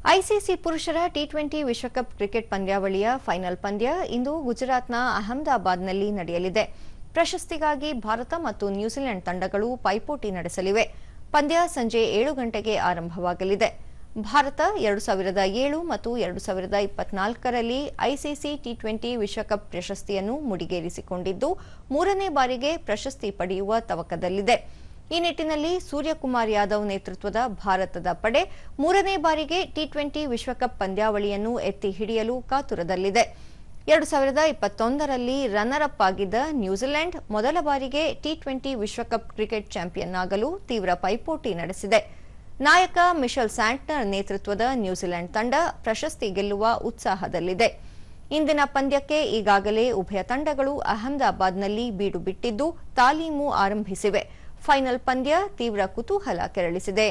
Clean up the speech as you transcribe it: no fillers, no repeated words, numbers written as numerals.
ICC ಪುರುಷರ T20 ವಿಶ್ವಕಪ್ cricket ಪಂದ್ಯಾವಳಿಯ ಫೈನಲ್ ಪಂದ್ಯ ಇಂದು ಗುಜರಾತ್ನ ಅಹಮದಾಬಾದ್ನಲ್ಲಿ ನಡೆಯಲಿದೆ. ಪ್ರಶಸ್ತಿಗಾಗಿ ಭಾರತ ಮತ್ತು ನ್ಯೂಜಿಲೆಂಡ್ ತಂಡಗಳು ಪೈಪೋಟಿ ನಡೆಸಲಿವೆ. ಪಂದ್ಯ ಸಂಜೆ 7 ಗಂಟೆಗೆ ಆರಂಭವಾಗಲಿದೆ. ಭಾರತ 2007 ಮತ್ತು 2024ರಲ್ಲಿ ಐಸಿಸಿ ಟಿ20 ವಿಶ್ವಕಪ್ ಪ್ರಶಸ್ತಿಯನ್ನು ಮುಡಿಗೇರಿಸಿಕೊಂಡಿದ್ದು, ಮೂರನೇ ಬಾರಿಗೆ ಪ್ರಶಸ್ತಿ ಪಡೆಯುವ ತವಕದಲ್ಲಿದೆ. ಈ ನಿಟ್ಟಿನಲ್ಲಿ ಸೂರ್ಯಕುಮಾರ್ ಯಾದವ್ ನೇತೃತ್ವದ ಭಾರತದ ಪಡೆ ಮೂರನೇ ಬಾರಿಗೆ ಟಿ20 ವಿಶ್ವಕಪ್ ಪಂದ್ಯಾವಳಿಯನ್ನು ಎತ್ತಿ ಹಿಡಿಯಲು ಕಾತುರದಲ್ಲಿದೆ. 2021ರಲ್ಲಿ ರನ್ನರ್ ಅಪ್ ಆಗಿದ್ದ ನ್ಯೂಜಿಲೆಂಡ್ ಮೊದಲ ಬಾರಿಗೆ ಟಿ20 ವಿಶ್ವಕಪ್ ಕ್ರಿಕೆಟ್ ಚಾಂಪಿಯನ್ ಆಗಲು ತೀವ್ರ ಪೈಪೋಟಿ ನಡೆಸಿದೆ. ನಾಯಕ ಮಿಶೆಲ್ ಸ್ಯಾಂಟ್ನರ್ ನೇತೃತ್ವದ ನ್ಯೂಜಿಲೆಂಡ್ ತಂಡ ಪ್ರಶಸ್ತಿ ಗೆಲ್ಲುವ ಉತ್ಸಾಹದಲ್ಲಿದೆ. ಇಂದಿನ ಪಂದ್ಯಕ್ಕೆ ಈಗಾಗಲೇ ಉಭಯ ತಂಡಗಳು ಅಹಮದಾಬಾದ್ನಲ್ಲಿ ಬೀಡು ಬಿಟ್ಟಿದ್ದು, ತಾಲೀಮು ಆರಂಭಿಸಿವೆ. ಫೈನಲ್ ಪಂದ್ಯ ತೀವ್ರ ಕುತೂಹಲ ಕೆರಳಿಸಿದೆ.